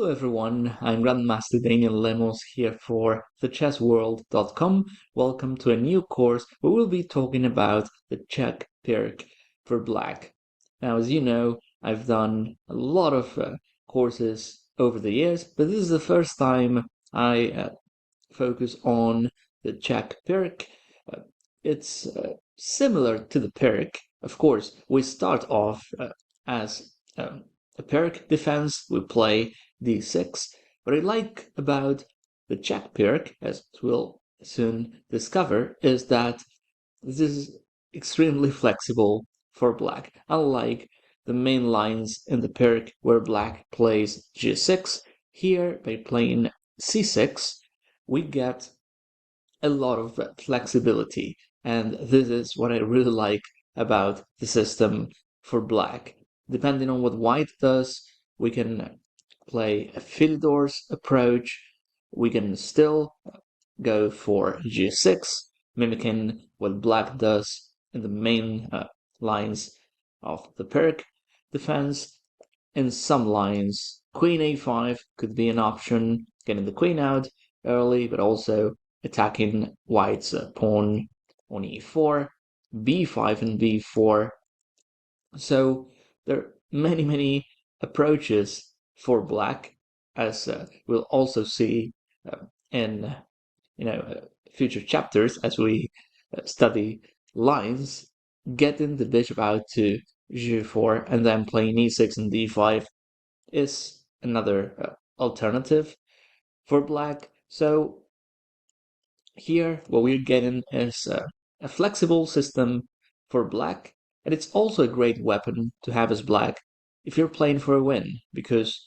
Hello everyone, I'm Grandmaster Damian Lemos here for TheChessWorld.com. Welcome to a new course where we'll be talking about the Czech Pirc for Black. Now, as you know, I've done a lot of courses over the years, but this is the first time I focus on the Czech Pirc. It's similar to the Pirc. Of course, we start off as a Pirc defense, we play d6. What I like about the Czech Pirc, as we'll soon discover, is that this is extremely flexible for black. Unlike the main lines in the Pirc where black plays g6, here by playing c6, we get a lot of flexibility. And this is what I really like about the system for black. Depending on what white does, we can play a Philidor's approach. We can still go for g6, mimicking what black does in the main lines of the Pirc defense. In some lines, queen a5 could be an option, getting the queen out early, but also attacking white's pawn on e4, b5 and b4. So there are many approaches for black, as we'll also see in future chapters as we study lines. Getting the bishop out to g4 and then playing e6 and d5 is another alternative for black. So here what we're getting is a flexible system for black, and it's also a great weapon to have as black if you're playing for a win, because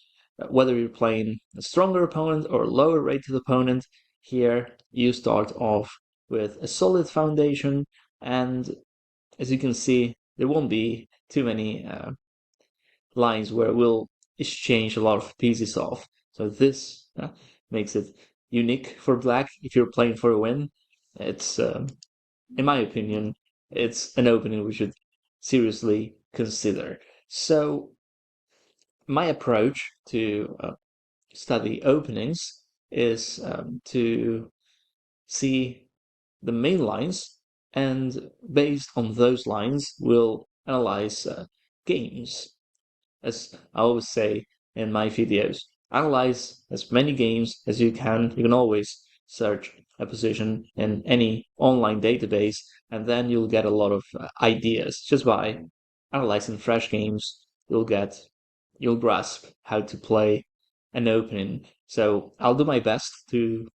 whether you're playing a stronger opponent or a lower rated opponent, here you start off with a solid foundation, and as you can see, there won't be too many lines where we'll exchange a lot of pieces off. So this makes it unique for black if you're playing for a win. It's, in my opinion, it's an opening we should seriously consider. So my approach to study openings is to see the main lines, and based on those lines, we'll analyze games. As I always say in my videos, analyze as many games as you can. You can always search a position in any online database, and then you'll get a lot of ideas. Just by analyzing fresh games, you'll grasp how to play an opening. So I'll do my best to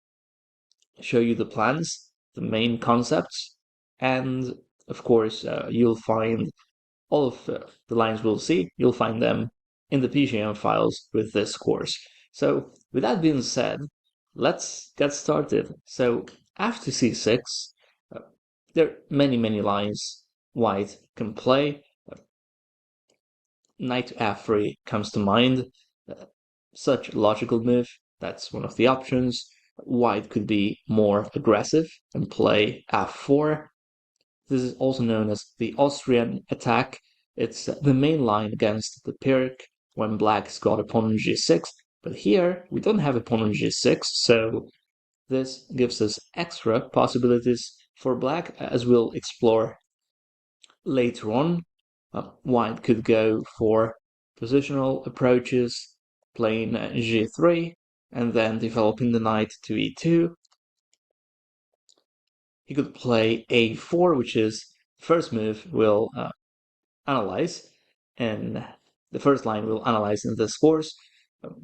show you the plans, the main concepts, and of course you'll find all of the lines we'll see, you'll find them in the PGM files with this course. So with that being said, let's get started. So after c6, there are many lines white can play. Knight to f3 comes to mind. Such a logical move. That's one of the options. White could be more aggressive and play f4. This is also known as the Austrian attack. It's the main line against the Pirc when black's got a pawn on g6. But here we don't have a pawn on g6, so this gives us extra possibilities for black, as we'll explore later on. White could go for positional approaches, playing g3, and then developing the knight to e2. He could play a4, which is the first move we'll analyze, and the first line we'll analyze in this course.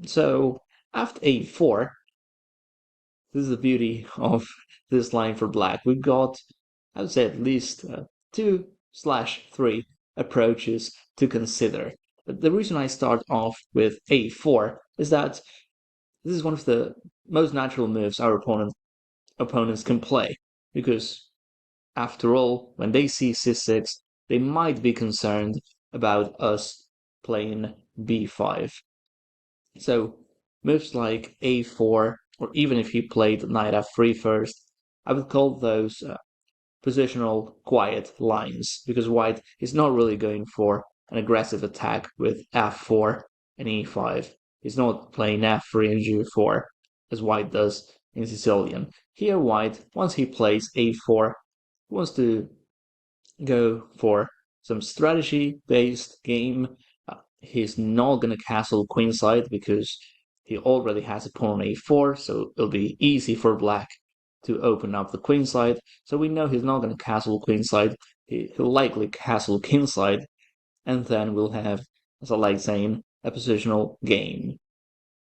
So after a4, this is the beauty of this line for black. We've got, I would say, at least 2/3 approaches to consider. But the reason I start off with a4 is that this is one of the most natural moves our opponents can play, because after all, when they see c6, they might be concerned about us playing b5. So moves like a4, or even if he played knight f3 first, I would call those positional quiet lines, because white is not really going for an aggressive attack with f4 and e5. He's not playing f3 and g4 as white does in Sicilian. Here white, once he plays a4, wants to go for some strategy-based game. He's not going to castle queenside because he already has a pawn on a4, so it'll be easy for black to open up the queenside. So we know he's not going to castle queenside. He'll likely castle kingside, and then we'll have, as I like saying, a positional game.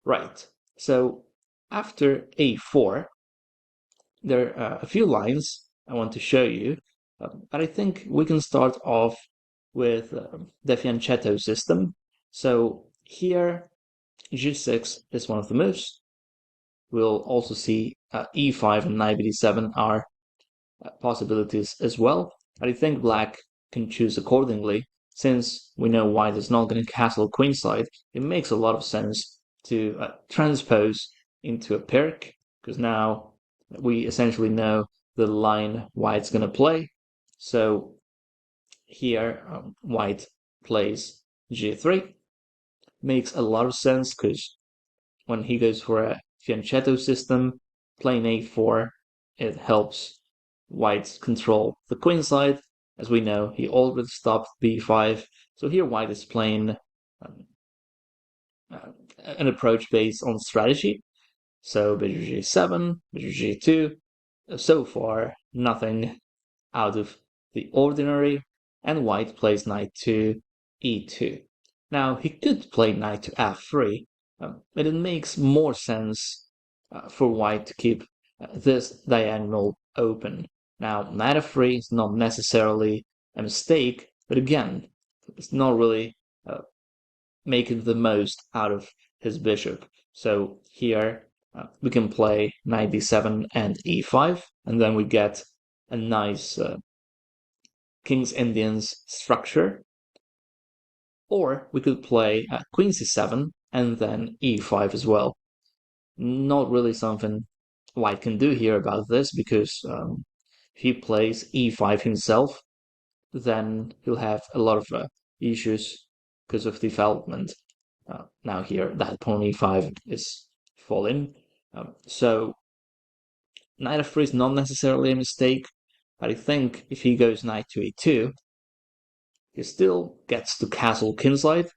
Right, so after a4, there are a few lines I want to show you, but I think we can start off with the Fianchetto system. So here, g6 is one of the moves. We'll also see e5 and knight d7 are possibilities as well, but I think black can choose accordingly. Since we know white is not going to castle queenside, it makes a lot of sense to transpose into a Pirc, because now we essentially know the line white's going to play. So here white plays g3. Makes a lot of sense because when he goes for a Fianchetto system, playing a4, it helps white control the queenside. As we know, he already stopped b5. So here white is playing an approach based on strategy. So bishop g7, bishop g2. So far, nothing out of the ordinary. And white plays knight to e2. Now, he could play knight to f3, but it makes more sense for white to keep this diagonal open. Now, knight f3 is not necessarily a mistake, but again, it's not really making the most out of his bishop. So here we can play knight d7 and e5, and then we get a nice King's Indians structure. Or we could play queen c7 and then e5 as well. Not really something white can do here about this, because if he plays e5 himself, then he'll have a lot of issues because of development. Now here, that pawn e5 is falling. So knight f3 is not necessarily a mistake, but I think if he goes knight to e2, he still gets to castle kingside,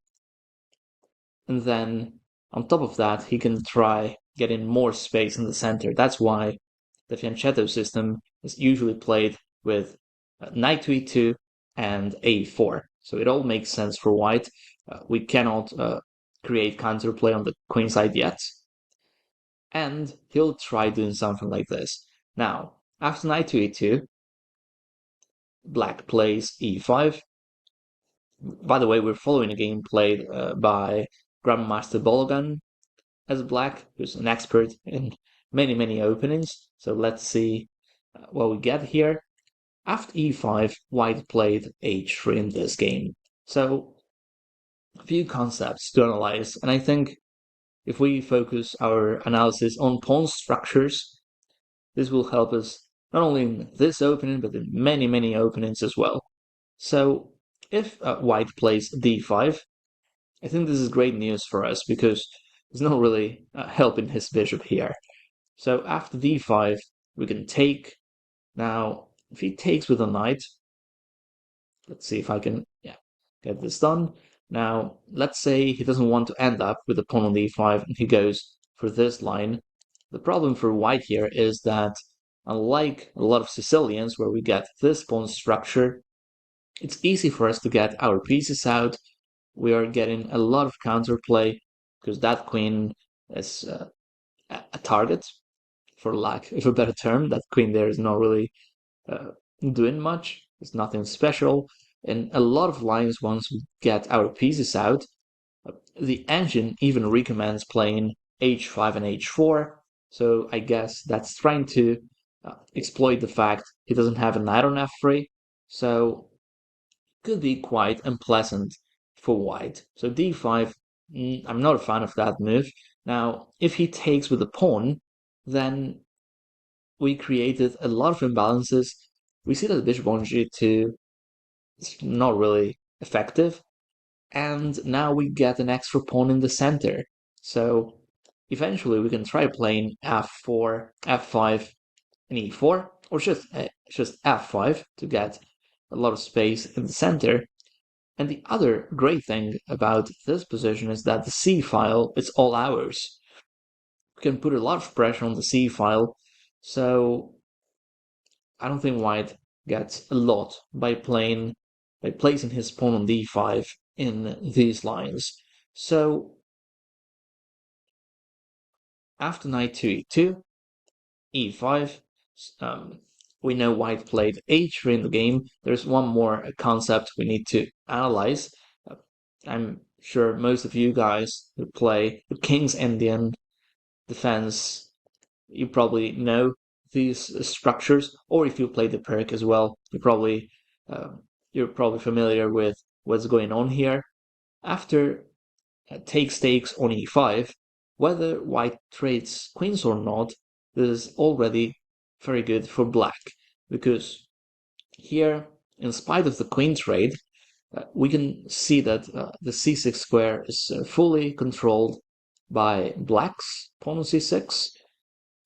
and then on top of that, he can try getting more space in the center. That's why the Fianchetto system is usually played with knight to e2 and a4. So it all makes sense for white. We cannot create counterplay on the queen side yet. And he'll try doing something like this. Now, after knight to e2, black plays e5. By the way, we're following a game played by Grandmaster Bologan as black, who's an expert in many openings. So let's see what we get here. After e5, white played h3 in this game. So a few concepts to analyze, and I think if we focus our analysis on pawn structures, this will help us not only in this opening, but in many openings as well. So if white plays d5, I think this is great news for us, because there's not really helping his bishop here. So after d5, we can take. Now, if he takes with a knight, let's see if I can get this done. Now, let's say he doesn't want to end up with a pawn on d5, and he goes for this line. The problem for white here is that, unlike a lot of Sicilians where we get this pawn structure, it's easy for us to get our pieces out. We are getting a lot of counterplay because that queen is a target, for lack of a better term. That queen there is not really doing much. It's nothing special. In a lot of lines, once we get our pieces out, the engine even recommends playing h5 and h4. So I guess that's trying to exploit the fact he doesn't have a knight on f3. So could be quite unpleasant for white. So d5, I'm not a fan of that move. Now, if he takes with a pawn, then we created a lot of imbalances. We see that the bishop on g2 is not really effective, and now we get an extra pawn in the center. So eventually we can try playing f4, f5, and e4, or just f5 to get a lot of space in the center. And the other great thing about this position is that the c file is all ours. We can put a lot of pressure on the c file, so I don't think white gets a lot by placing his pawn on d5 in these lines. So after knight to e2, e5, we know white played h3 in the game. There's one more concept we need to analyze. I'm sure most of you guys who play the King's Indian defense, you probably know these structures, or if you play the Pirc as well, you're probably familiar with what's going on here. After takes on e5, whether white trades queens or not, this is already very good for black, because here, in spite of the queen trade, we can see that the c6 square is fully controlled by black's pawn on c6,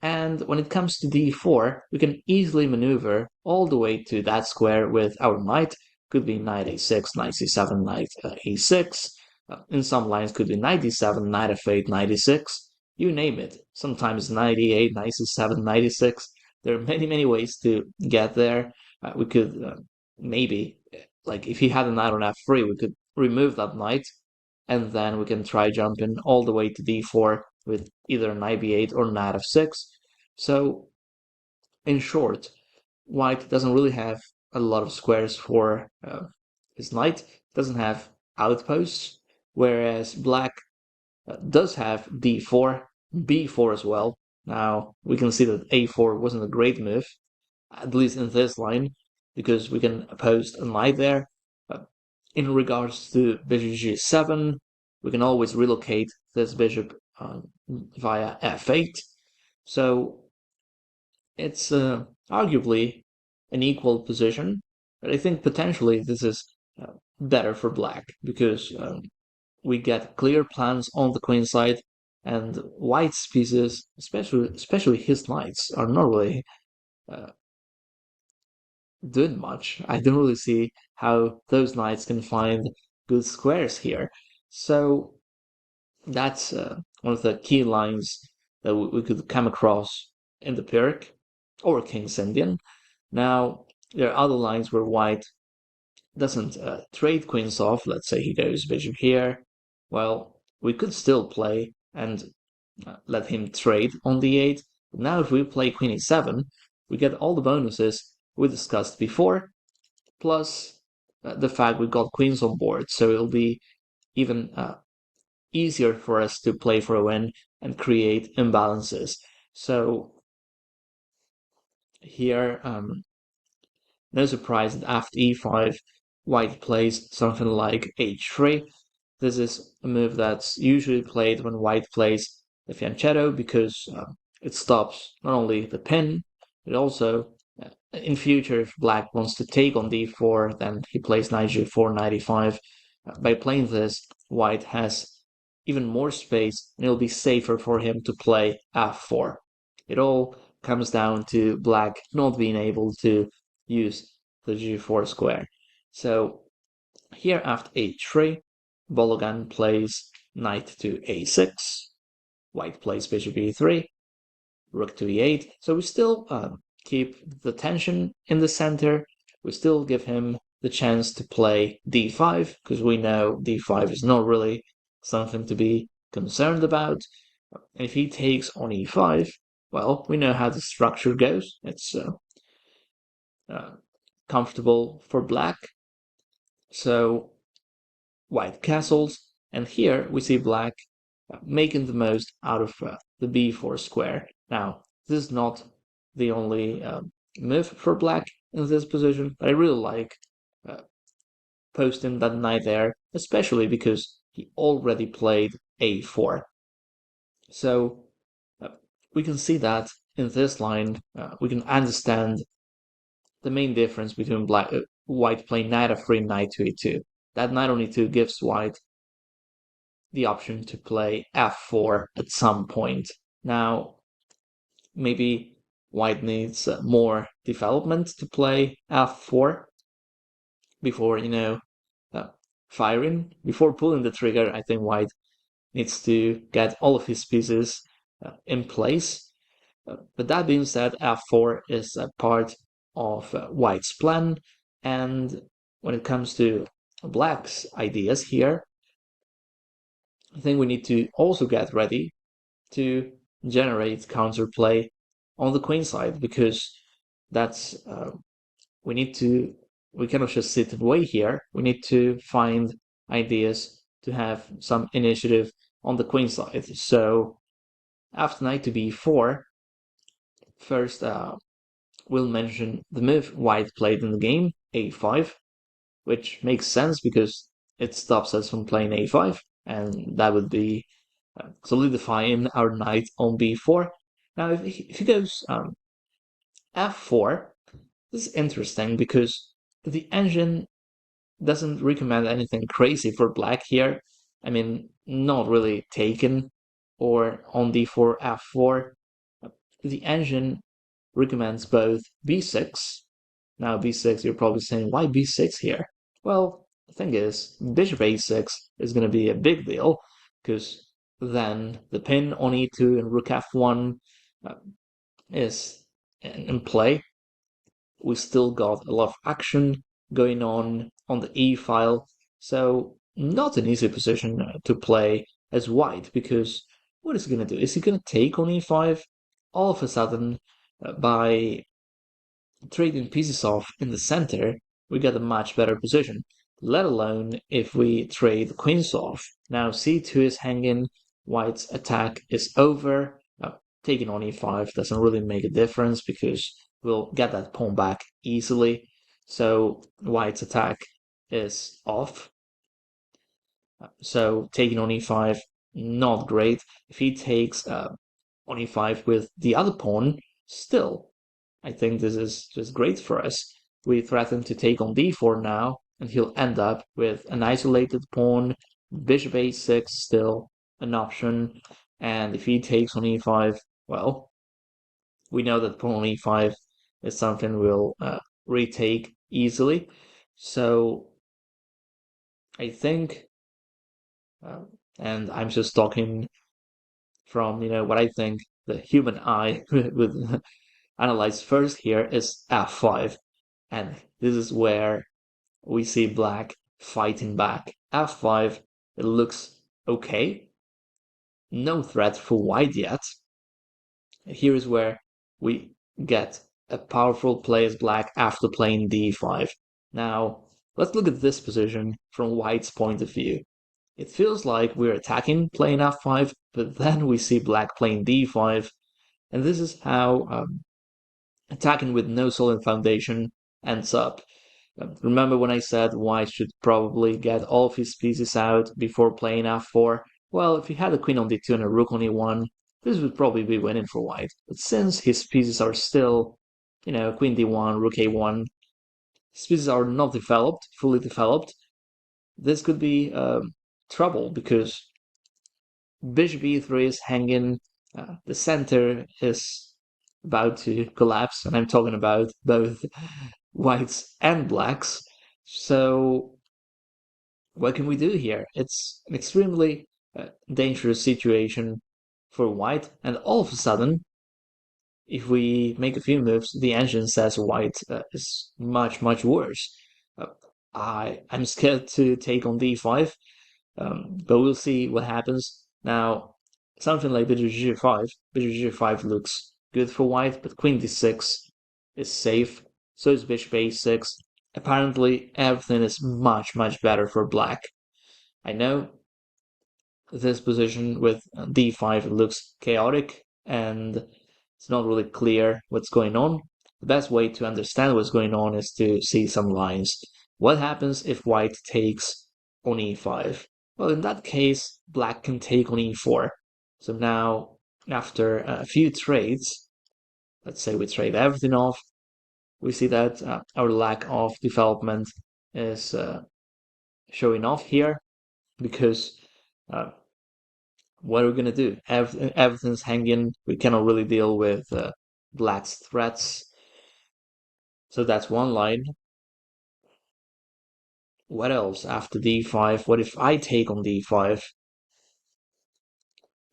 and when it comes to d4, we can easily maneuver all the way to that square with our knight. Could be knight a6, knight c7, knight a6. In some lines, could be knight d7, knight f8, knight e6. You name it. Sometimes knight e8, knight c7, knight e6. There are many ways to get there. We could maybe, like if he had a knight on f3, we could remove that knight, and then we can try jumping all the way to d4 with either knight b8 or knight f6. So, in short, white doesn't really have a lot of squares for his knight, doesn't have outposts, whereas black does have d4, b4 as well. Now, we can see that a4 wasn't a great move, at least in this line, because we can post a knight there. In regards to bishop g7, we can always relocate this bishop via f8. So it's arguably an equal position, but I think potentially this is better for black, because we get clear plans on the queen side, and white's pieces, especially his knights, are not really doing much. I don't really see how those knights can find good squares here. So that's one of the key lines that we could come across in the Pirc or King's Indian. Now, there are other lines where white doesn't trade queens off. Let's say he goes bishop here. Well, we could still play and let him trade on d8. But now if we play queen e7, we get all the bonuses we discussed before, plus the fact we got queens on board. So it'll be even easier for us to play for a win and create imbalances. So here, no surprise that after e5, white plays something like h3. This is a move that's usually played when white plays the fianchetto, because it stops not only the pin, but also in future, if black wants to take on d4, then he plays knight g4, knight e5. By playing this, white has even more space, and it'll be safer for him to play f4. It all comes down to black not being able to use the g4 square. So here after h3, Bologan plays knight to a6, white plays bishop e3, rook to e8. So we still keep the tension in the center. We still give him the chance to play d5, because we know d5 is not really something to be concerned about. And if he takes on e5, well, we know how the structure goes. It's comfortable for black. So white castles, and here we see black making the most out of the b4 square. Now, this is not the only move for black in this position, but I really like posting that knight there, especially because he already played a4. So we can see that in this line, we can understand the main difference between white playing knight f3 and knight to e2. That knight on e2 gives white the option to play f4 at some point. Now, maybe white needs more development to play f4 before, firing. Before pulling the trigger, I think white needs to get all of his pieces in place. But that being said, f4 is a part of white's plan, and when it comes to black's ideas here, I think we need to also get ready to generate counterplay on the queen side, because that's we cannot just sit and wait here. We need to find ideas to have some initiative on the queen side. So after knight to b4, first we'll mention the move white played in the game, a5, which makes sense because it stops us from playing a5, and that would be solidifying our knight on b4. Now, if he goes f4, this is interesting because the engine doesn't recommend anything crazy for black here. I mean, not really taken or on d4, f4. The engine recommends both b6. Now, b6, you're probably saying, why b6 here? Well, the thing is, bishop a6 is going to be a big deal, because then the pin on e2 and rook f1 is in play. We still got a lot of action going on the e file, so not an easy position to play as white, because what is he going to do? Is he going to take on e5? All of a sudden, by trading pieces off in the center, we get a much better position, let alone if we trade queens off. Now c2 is hanging, white's attack is over. Taking on e5 doesn't really make a difference because we'll get that pawn back easily. So white's attack is off. So taking on e5, not great. If he takes on e5 with the other pawn, still, I think this is just great for us. We threaten to take on d4 now, and he'll end up with an isolated pawn, bishop a6 still an option, and if he takes on e5, well, we know that pawn on e5 is something we'll retake easily. So I think, and I'm just talking from what I think the human eye would analyze first here, is f5, and this is where we see black fighting back. f5, it looks okay, no threat for white yet. Here is where we get a powerful play as black after playing d5. Now, let's look at this position from white's point of view. It feels like we're attacking playing f5, but then we see black playing d5, and this is how attacking with no solid foundation ends up. Remember when I said white should probably get all of his pieces out before playing f4? Well, if he had a queen on d2 and a rook on e1, this would probably be winning for white. But since his pieces are still, queen d1, rook a1, his pieces are not developed, fully developed, this could be trouble, because bishop e3 is hanging, the center is about to collapse, and I'm talking about both whites and blacks. So what can we do here? It's an extremely dangerous situation for white, and all of a sudden, if we make a few moves, the engine says white is much, much worse. I'm scared to take on d5, but we'll see what happens. Now, something like bishop g5. Bishop g5 looks good for white, but queen d6 is safe. So is bishop a6. Apparently, everything is much, much better for black. I know this position with d5 looks chaotic, and it's not really clear what's going on. The best way to understand what's going on is to see some lines. What happens if white takes on e5? Well, in that case, black can take on e4. So now, after a few trades, let's say we trade everything off, we see that our lack of development is showing off here, because what are we gonna do? Everything's hanging. We cannot really deal with black's threats. So that's one line. What else after d5? What if I take on d5?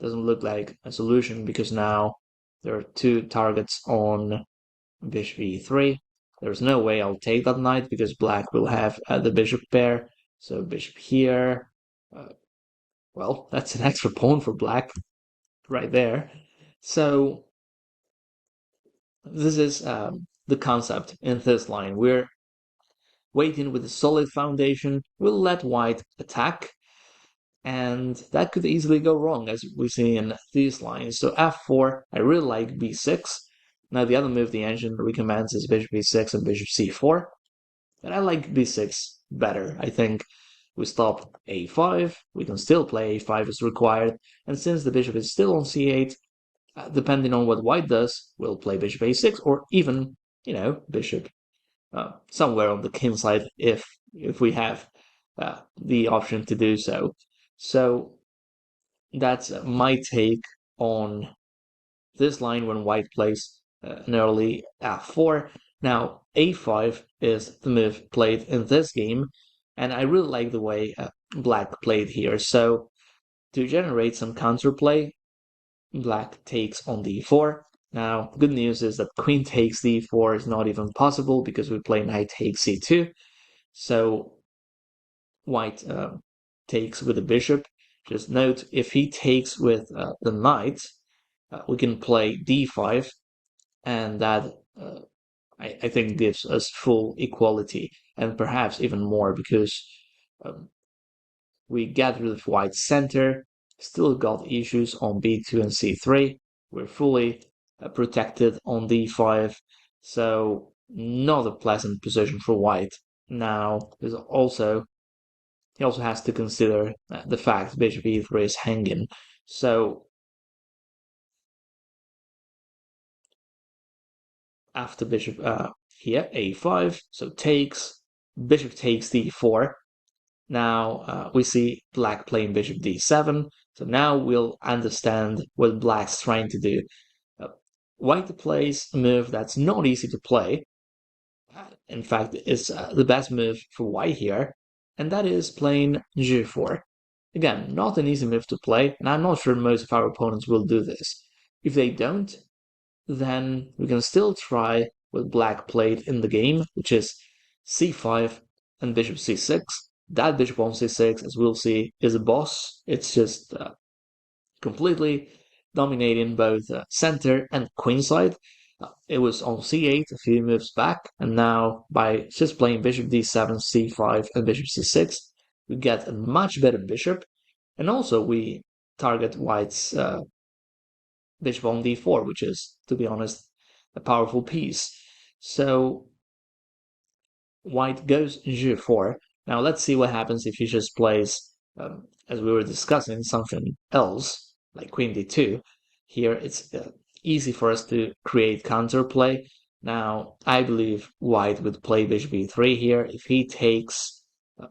Doesn't look like a solution because now there are two targets on bishop e3. There's no way I'll take that knight because black will have the bishop pair. So bishop here. Well, that's an extra pawn for black right there. So this is the concept in this line. We're waiting with a solid foundation. We'll let white attack, and that could easily go wrong, as we see in these lines. So f4, I really like b6. Now the other move the engine recommends is bishop b6 and bishop c4, but I like b6 better. I think we stop a5, we can still play a5 as required, and since the bishop is still on c8, depending on what white does, we'll play bishop a6, or even, bishop somewhere on the king side if we have the option to do so. So that's my take on this line when white plays an early f4. Now a5 is the move played in this game, and I really like the way black played here. So to generate some counterplay, black takes on d4. Now, good news is that queen takes d4 is not even possible because we play knight takes c2. So white takes with the bishop. Just note, if he takes with the knight, we can play d5, and that I think gives us full equality, and perhaps even more because we get rid of white's center, still got issues on b2 and c3. We're fully protected on d5, so not a pleasant position for white. Now, he also has to consider the fact bishop e3 is hanging. So after bishop here, a5, so takes, bishop takes d4. Now we see black playing bishop d7. So now we'll understand what black's trying to do. White plays a move that's not easy to play. In fact, it's the best move for white here, and that is playing g4. Again, not an easy move to play, and I'm not sure most of our opponents will do this. If they don't, then we can still try what black played in the game, which is c5 and bishop c6. That bishop on c6, as we'll see, is a boss. It's just completely dominating both center and queenside. It was on c8 a few moves back, and now by just playing bishop d7, c5, and bishop c6, we get a much better bishop, and also we target white's bishop on d4, which is, to be honest, a powerful piece. So white goes g4. Now let's see what happens if he just plays, as we were discussing, something else, like queen d2. Here it's easy for us to create counterplay. Now, I believe white would play bishop e3 here. If he takes,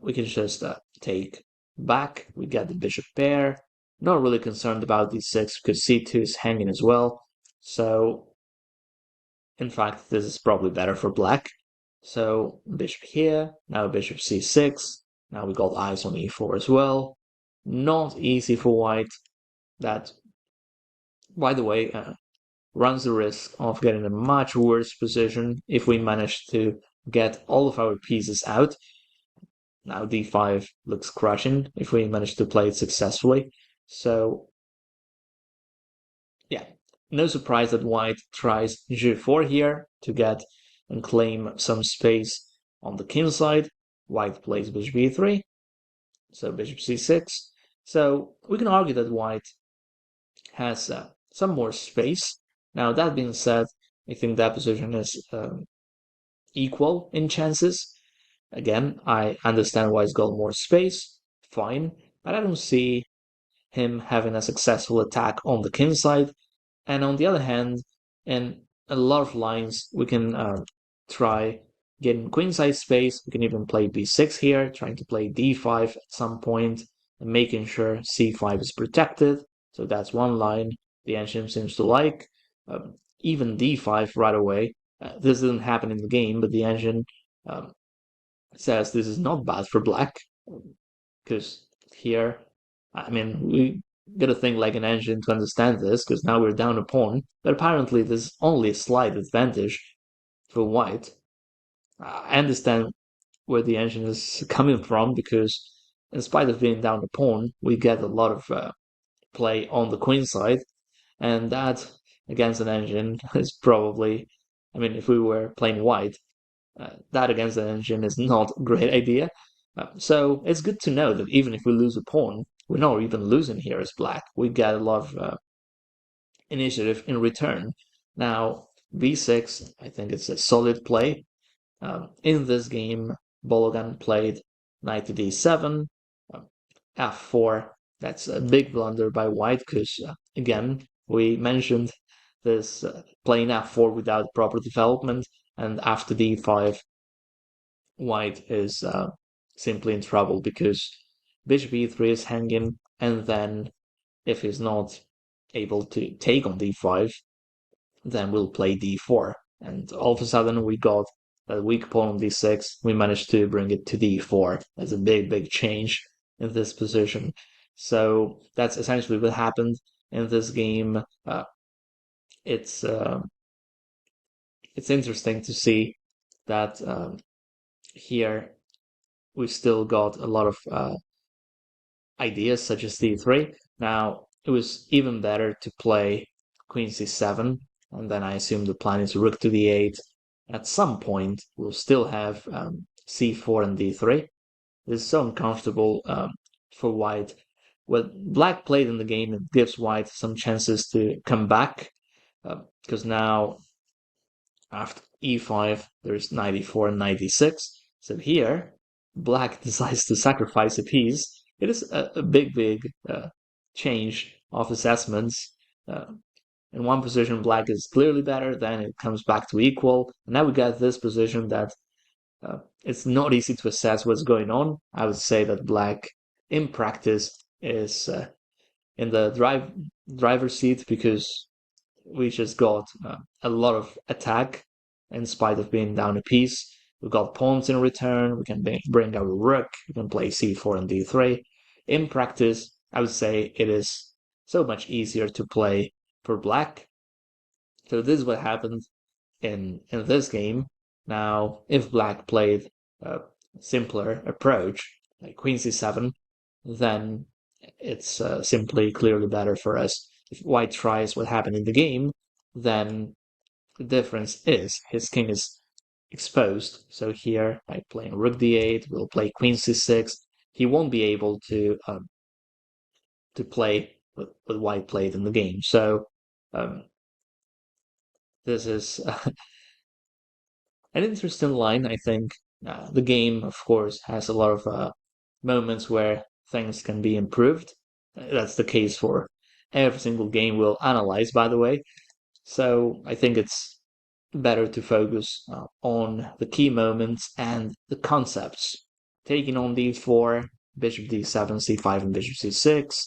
we can just take back. We get the bishop pair. Not really concerned about d6 because c2 is hanging as well. So, in fact, this is probably better for black. So, bishop here, now bishop c6. Now we got eyes on e4 as well. Not easy for white. That, by the way, runs the risk of getting a much worse position if we manage to get all of our pieces out. Now d5 looks crushing if we manage to play it successfully. So, yeah, no surprise that white tries g4 here to get and claim some space on the king side. White plays bishop e3, so bishop c6. So we can argue that white has some more space. Now, that being said, I think that position is equal in chances. Again, I understand why he's got more space, fine, but I don't see him having a successful attack on the king side. And on the other hand, in a lot of lines, we can try getting queenside space. We can even play b6 here, trying to play d5 at some point, and making sure c5 is protected. So that's one line the engine seems to like. Even d5 right away. This didn't happen in the game, but the engine um, says this is not bad for black, because here, I mean, we gotta think like an engine to understand this, because now we're down a pawn, but apparently there's only a slight advantage for white. I understand where the engine is coming from, because in spite of being down a pawn, we get a lot of play on the queen side, and that against an engine is probably, I mean, if we were playing white, that against an engine is not a great idea. So it's good to know that even if we lose a pawn, we're not even losing here as black. We get a lot of initiative in return. Now, b6, I think it's a solid play. In this game, Bologan played knight to d7, f4. That's a big blunder by white because, again, we mentioned this playing f4 without proper development, and after d5, white is simply in trouble because bishop e3 is hanging, and then if he's not able to take on d5, then we'll play d4. And all of a sudden we got that weak pawn on d6. We managed to bring it to d4. That's a big, big change in this position. So that's essentially what happened in this game. It's interesting to see that here we still got a lot of ideas such as d3. Now, it was even better to play queen c7, and then I assume the plan is rook to d8. At some point, we'll still have c4 and d3. This is so uncomfortable for white. What black played in the game, it gives white some chances to come back, because now after e5, there's knight e4 and knight e6. So here, black decides to sacrifice a piece. It is a big, big change of assessments. In one position, black is clearly better, then it comes back to equal. And now we got this position that it's not easy to assess what's going on. I would say that black, in practice, is in the driver's seat because we just got a lot of attack in spite of being down a piece. We've got pawns in return. We can bring our rook. We can play c4 and d3. In practice, I would say it is so much easier to play for black. So this is what happened in this game. Now, if black played a simpler approach, like queen c7, then it's simply clearly better for us. If white tries what happened in the game, then the difference is his king is exposed. So here, by playing rook d8, we'll play queen c6. He won't be able to play what white played in the game. So this is an interesting line, I think. The game, of course, has a lot of moments where things can be improved. That's the case for every single game we'll analyze, by the way. So I think it's better to focus on the key moments and the concepts. Taking on d4, bishop d7, c5, and bishop c6.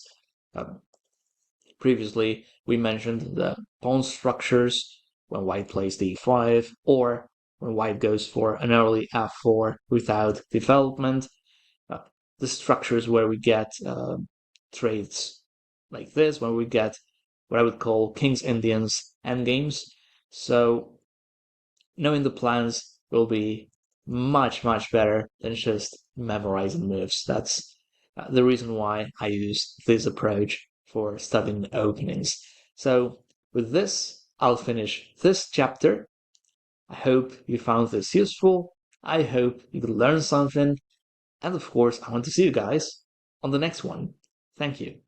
Previously, we mentioned the pawn structures when white plays d5, or when white goes for an early f4 without development. The structures where we get trades like this, where we get what I would call King's Indians endgames. So knowing the plans will be much, much better than just memorizing moves. That's the reason why I use this approach for studying openings. So with this, I'll finish this chapter. I hope you found this useful. I hope you could learn something. And of course, I want to see you guys on the next one. Thank you.